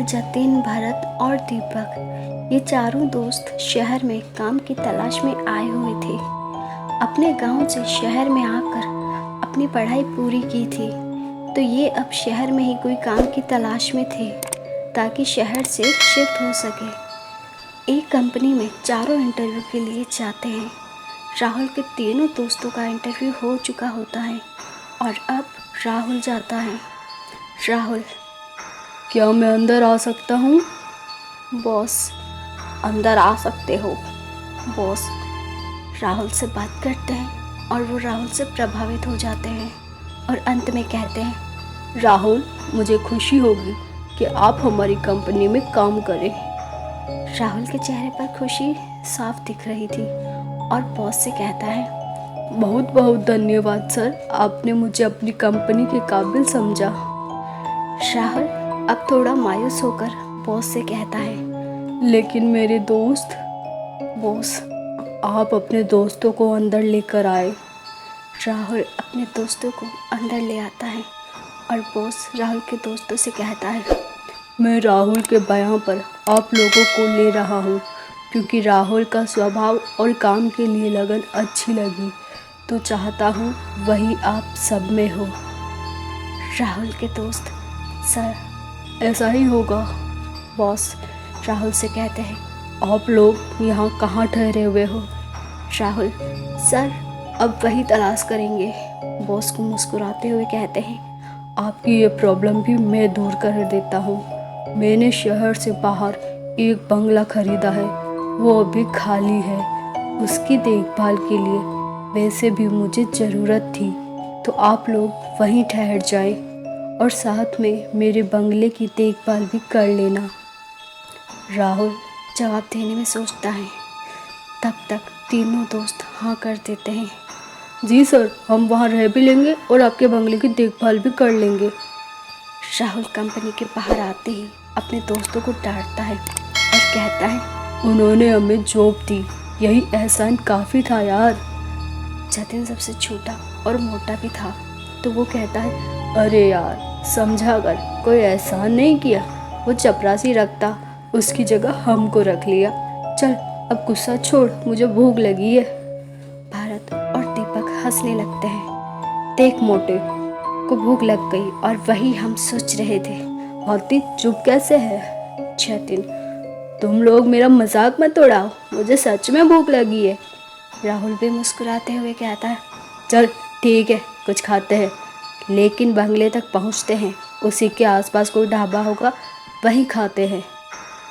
राहुल, जतिन, भरत और दीपक ये चारों दोस्त शहर में काम की तलाश में आए हुए थे। अपने गांव से शहर में आकर अपनी पढ़ाई पूरी की थी, तो ये अब शहर में ही कोई काम की तलाश में थे ताकि शहर से शिफ्ट हो सके। एक कंपनी में चारों इंटरव्यू के लिए जाते हैं। राहुल के तीनों दोस्तों का इंटरव्यू हो चुका होता है और अब राहुल जाता है। राहुल, क्या मैं अंदर आ सकता हूँ? बॉस, अंदर आ सकते हो। बॉस राहुल से बात करते हैं और वो राहुल से प्रभावित हो जाते हैं और अंत में कहते हैं, राहुल, मुझे खुशी होगी कि आप हमारी कंपनी में काम करें। राहुल के चेहरे पर खुशी साफ दिख रही थी और बॉस से कहता है, बहुत बहुत धन्यवाद सर, आपने मुझे अपनी कंपनी के काबिल समझा। राहुल अब थोड़ा मायूस होकर बॉस से कहता है, लेकिन मेरे दोस्त। बॉस आप अपने दोस्तों को अंदर लेकर आए। राहुल अपने दोस्तों को अंदर ले आता है और बॉस राहुल के दोस्तों से कहता है, मैं राहुल के बयान पर आप लोगों को ले रहा हूँ क्योंकि राहुल का स्वभाव और काम के लिए लगन अच्छी लगी, तो चाहता हूँ वही आप सब में हो। राहुल के दोस्त, सर ऐसा ही होगा। बॉस राहुल से कहते हैं, आप लोग यहाँ कहाँ ठहरे हुए हो? राहुल, सर अब वही तलाश करेंगे। बॉस को मुस्कुराते हुए कहते हैं, आपकी ये प्रॉब्लम भी मैं दूर कर देता हूँ। मैंने शहर से बाहर एक बंगला खरीदा है, वो अभी खाली है। उसकी देखभाल के लिए वैसे भी मुझे ज़रूरत थी, तो आप लोग वहीं ठहर जाएं और साथ में मेरे बंगले की देखभाल भी कर लेना। राहुल जवाब देने में सोचता है, तब तक तीनों दोस्त हाँ कर देते हैं। जी सर, हम वहाँ रह भी लेंगे और आपके बंगले की देखभाल भी कर लेंगे। राहुल कंपनी के बाहर आते ही अपने दोस्तों को डांटता है और कहता है, उन्होंने हमें जॉब दी, यही एहसान काफ़ी था यार। जतिन सबसे छोटा और मोटा भी था, तो वो कहता है, अरे यार, समझा कर, कोई एहसान नहीं किया। वो चपरासी रखता, उसकी जगह हमको रख लिया। चल अब गुस्सा छोड़, मुझे भूख लगी है। भारत और दीपक हंसने लगते हैं। देख मोटे को भूख लग गई और वही हम सोच रहे थे। होती चुप कैसे है? जतिन, तुम लोग मेरा मजाक मत उड़ाओ, मुझे सच में भूख लगी है। राहुल भी मुस्कुराते हुए कहता है, चल ठीक है, कुछ खाते हैं, लेकिन बंगले तक पहुंचते हैं, उसी के आसपास कोई ढाबा होगा, वहीं खाते हैं।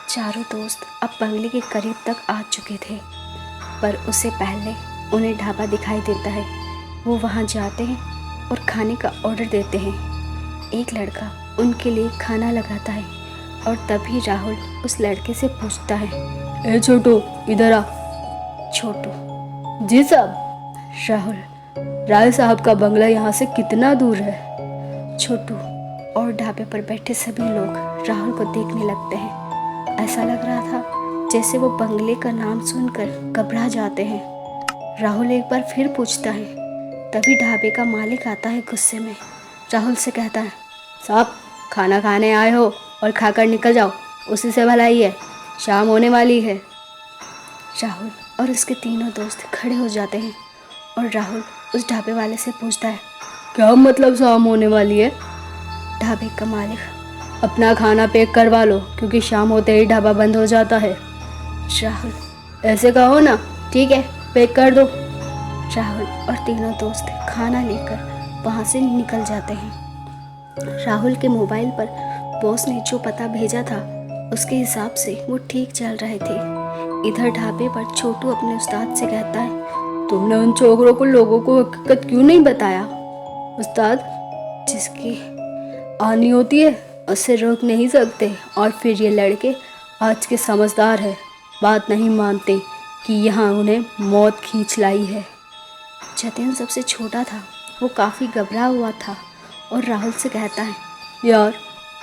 चारों दोस्त अब बंगले के करीब तक आ चुके थे, पर उससे पहले उन्हें ढाबा दिखाई देता है। वो वहां जाते हैं और खाने का ऑर्डर देते हैं। एक लड़का उनके लिए खाना लगाता है और तभी राहुल उस लड़के से पूछता है, ए छोटू, इधर आ। छोटू, जी साहब। राहुल, राय साहब का बंगला यहाँ से कितना दूर है? छोटू और ढाबे पर बैठे सभी लोग राहुल को देखने लगते हैं। ऐसा लग रहा था जैसे वो बंगले का नाम सुनकर घबरा जाते हैं। राहुल एक बार फिर पूछता है, तभी ढाबे का मालिक आता है गुस्से में। राहुल से कहता है, साहब, खाना खाने आए हो और खाकर निकल जाओ, उसी से भलाई है, शाम होने वाली है। राहुल और उसके तीनों दोस्त खड़े हो जाते हैं और राहुल उस ढाबे वाले से पूछता है, क्या मतलब शाम होने वाली है? ढाबे का मालिक, अपना खाना पैक करवा लो क्योंकि शाम होते ही ढाबा बंद हो जाता है। राहुल, ऐसे कहो ना, ठीक है, पैक कर दो। राहुल और तीनों दोस्त खाना लेकर वहाँ से निकल जाते हैं। राहुल के मोबाइल पर बॉस ने जो पता भेजा था उसके हिसाब से वो ठीक चल रहे थे। इधर ढाबे पर छोटू अपने उस्ताद से कहता है, तुमने उन छोकरों को लोगों को हकीकत क्यों नहीं बताया? उस्ताद, जिसकी आनी होती है उससे रोक नहीं सकते, और फिर ये लड़के आज के समझदार है, बात नहीं मानते कि यहाँ उन्हें मौत खींच लाई है। जतिन सबसे छोटा था, वो काफ़ी घबरा हुआ था और राहुल से कहता है, यार,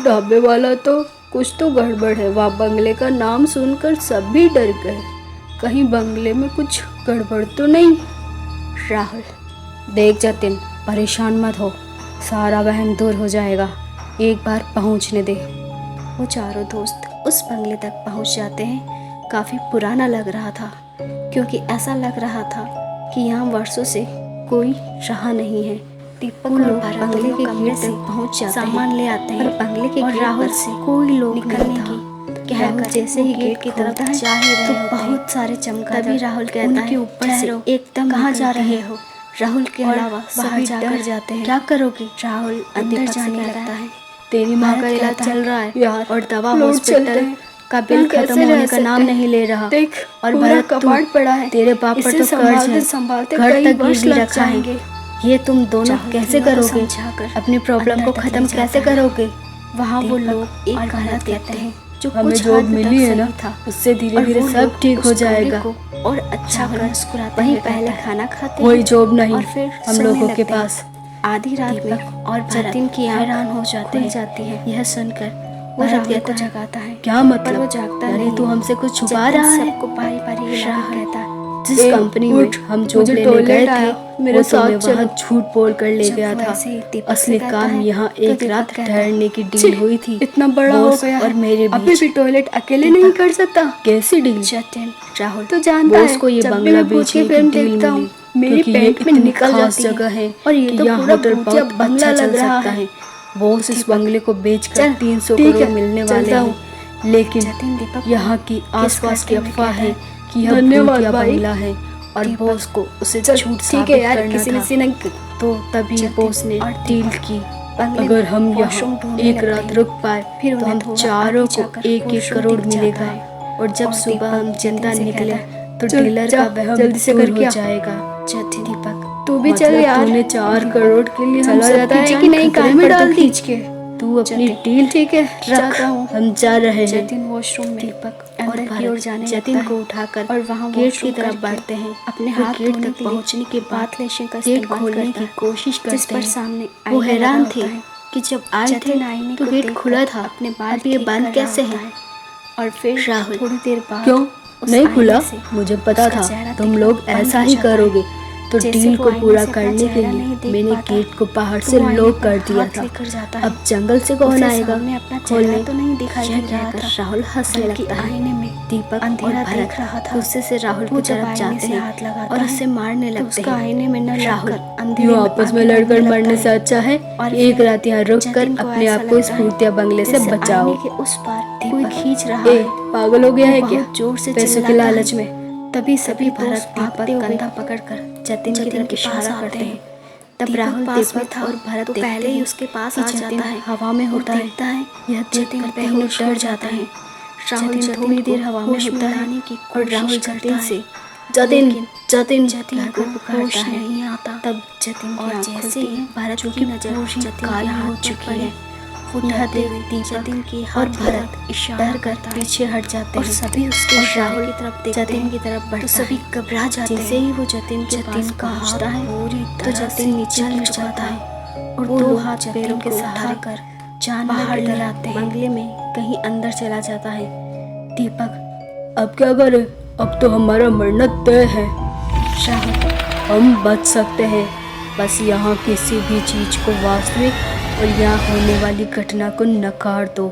ढाबे वाला तो कुछ तो गड़बड़ है, वहाँ बंगले का नाम सुनकर सब भी डर गए, कहीं बंगले में कुछ गड़बड़ तो नहीं? राहुल, देख जतिन, परेशान मत हो, सारा वहम दूर हो जाएगा, एक बार पहुँचने दे। वो चारों दोस्त उस बंगले तक पहुंच जाते हैं। काफ़ी पुराना लग रहा था, क्योंकि ऐसा लग रहा था कि यहाँ वर्षों से कोई रहा नहीं है। दीपक और भरत बंगले के गेट तक पहुंच जाते हैं, सामान ले आते हैं, और बंगले के गेट राहुल से कोई लोग निकलने की कहकर जैसे ही गेट की तरफ जा ही रहे तो बहुत सारे चमगादड़ तभी राहुल कहता है, ऊपर से एकदम कहाँ जा रहे हो? राहुल के अलावा बाहर जाकर जाते हैं। क्या करोगे? राहुल अंदर जाने लगता है। तेरी माँ का इलाज चल रहा है यार, और दवा लोग हॉस्पिटल चलते हैं। का बिल खत्म होने का नाम नहीं ले रहा। देख, और पूरा भरत कपाट पड़ा है, तेरे बाप पर इसे तो कर्ज है, संभालते घर कई तक वर्ष गिरवी लग रखा है। जाएंगे। ये तुम दोनों कैसे करोगे? अपनी प्रॉब्लम को अंदर खत्म तक कैसे जाता है। करोगे? वहाँ वो दीपक लोग एक गाना कहते हैं जो हमें कुछ जॉब हद मिली तक है ना, सही था, उससे धीरे और धीरे वो सब लोग ठीक हो उस जाएगा। को और अच्छा राहुल कर मुस्कुराते वहीं हुए पहले कहता है, खाना खाते कोई हैं जॉब नहीं और फिर हम सोने लोगों के लगते हैं। पास। आधी रात में दीपक और जतिन की हैरान हो जाते हैं, जाती है। यह सुनकर वो राहुल को जगाता है। क्या पर मतलब? वो जागता यानी नहीं। तू हमसे कुछ छुपा जतिन रहा है? सबको बारी बारी हिलाकर कहता है, जिस "ए, कंपनी में उठ, हम जॉब मुझे लेने टॉयलेट गए थे, आया, मेरे साथ तुम्हें चलो। वहाँ झूठ बोल कर ले जब गया वो था। ऐसे ही दीपक असली से कहता काम है, यहाँ तो एक दीपक रात कहता है, ठहरने की छी, डील हुई थी। इतना बड़ा हो बॉस गया और है, मेरे अभी बीच। भी टॉयलेट अकेले दीपक, नहीं कर सकता। कैसी डील? जतिन, राहुल तो जानता बॉस है, को ये जब भी बंगला मैं भूत की बेचने की फिल्म डील देखता हूँ, मिली, मेरी क्योंकि ये पैंट में इतनी निकल खास जाती जगह है और ये कि तो यहाँ पूरा होटल भूतिया बहुत बंगला अच्छा लग चल रहा सकता है। है। बॉस इस दीपक, बंगले को बेचकर चल, 300 ठीक करोड़ है, मिलने चलता वाले हैं। हूँ। लेकिन जतिन दीपक को यहाँ की किस आसपास की करते हुए अफवाह कहता है है, कि यह धन्यवाद भूतिया भाई। बंगला है और दीपक, बॉस को उसे चल, झूठ ठीक साबित है यार, करना किसी था। ने सीना तो तभी जतिन बॉस ने और डील दीपक की, बंगले अगर में हम वॉशरूम यहाँ ढूंढने एक लगते रात हैं। रुक पाए फिर तो उन्हें हम थोड़ा चारों आगे को जाकर 1-1 वॉशरूम करोड़ दिख जाता मिलेगा। है। और जब और सुबह दीपक हम जिंदा जतिन से निकले कहता है, तो चल, डीलर जा, का वहम जल्दी से दूर करके हो आ। जाएगा। जतिन, दीपक तू भी चल यार। तूने 4 दीपक करोड़ के लिए हम चला जाता सबकी है जान कि नहीं, खतरे कान में पर तो डाल दी। खींच के। तू अपनी जतिन, डील ठीक है, रख, जाता हूँ। हम जा रहे हैं। जतिन वॉशरूम में दीपक अंदर और की ओर भरत जाने जतिन लगता को है उठाकर और वहाँ गेट की वॉशरूम तरफ करके बढ़ते हैं। अपने वो हाथ गेट धोने तक के लिए पहुंचने के बाद बाथलेशन का गेट इस्तेमाल खोलने करता की है, कोशिश जिस करते पर हैं। सामने वो आईना हैरान लगा थे होता है। कि जब आए जतिन थे आईने तो को गेट देखकर खुला था, अपने बाल अब ये ठीक बंद कर कैसे रहा है? होता और फिर राहुल, थोड़ी देर बाद क्यों उस नहीं आईने खुला? से मुझे पता उसका था चेहरा तुम दिखना लोग बंद ऐसा हो ही जाता है। करोगे। तो जैसे डील वो को आईने पूरा से अपना करने के चेहरा लिए नहीं देख मैंने पाता, गेट को बाहर तो से वो आईने लॉक पर कर दिया हाथ था। लेकर जाता है। अब जंगल से कौन उसे आएगा सामने अपना खोलने? चेहरा तो नहीं दिखाई यह दे रहा कहकर था, राहुल हंसने बल्कि लगता है। आईने में दीपक अंधेरा और देख भरत रहा था। गुस्से से राहुल वो की जब तरफ आईने जाते से हैं हाथ लगाता और है, उसे मारने तो लगते उसका हैं। आईने में न राहुल, लगकर अंधेरे यूं में आपस में आगे लड़कर बढ़ने मरने लगता से है। अच्छा है और एक फिर रात यहाँ रुक कर जतिन को अपने ऐसा आप को इस लगता है भूतिया बंगले से जैसे बचाओ। आईने के उस पार कोई खींच रहा ए, है। पागल हो गया वो है क्या? बहुत जोर से पैसों के चिल्लाता है। लालच में तभी सभी भरत दोस्त दीपक भागते हुए कंधा पकड़कर जतिन की जतिन तरफ के पास इशारा आते करते हैं। हैं। तब दीपक राहुल पास में दीपक था और भरत तो देखते पहले ही हैं उसके पास कि आ जतिन जाता है। हवा में होता है। देखता है यह जतिन देखकर बेहोश डर हो जाता जाता है। है। राहुल जतिन जतिन थोड़ी को देर हवा में होश होता है लाने की और राहुल कोशिश जतिन करता से है। जतिन लेकिन जतिन जतिन कहकर को पुकारता होश है। नहीं आता। तब जतिन और की आँख जैसे खुलती ही है। भरत जो की कि नजर पूरी जतिन के काली हाथ हो पर चुकी पड़ी। है, वो यह डरते देख हुए दीपक जतिन के और हाथ की भरत तरफ इशारा डर कर करता है पीछे हट जाते और हैं। सभी उसके और इशारे राहुल की तरफ देखते जतिन हैं की तरफ बढ़ता तो सभी है। घबरा जाते हैं। जैसे ही वो जतिन के पास का पहुंचता हाथ है पूरी तो तरह जतिन से नीचे जल गिर चुका जाता था है और वो दो लोग हाथ जतिन पैरों को के सहारे उठाकर जानवर बाहर ले डराते हैं। बंगले में कहीं अंदर चला जाता है। दीपक, अब क्या करें? अब तो हमारा मरना तय है। राहुल, हम बच सकते हैं, बस यहाँ किसी भी चीज को वास्तविक और यहाँ होने वाली घटना को नकार दो।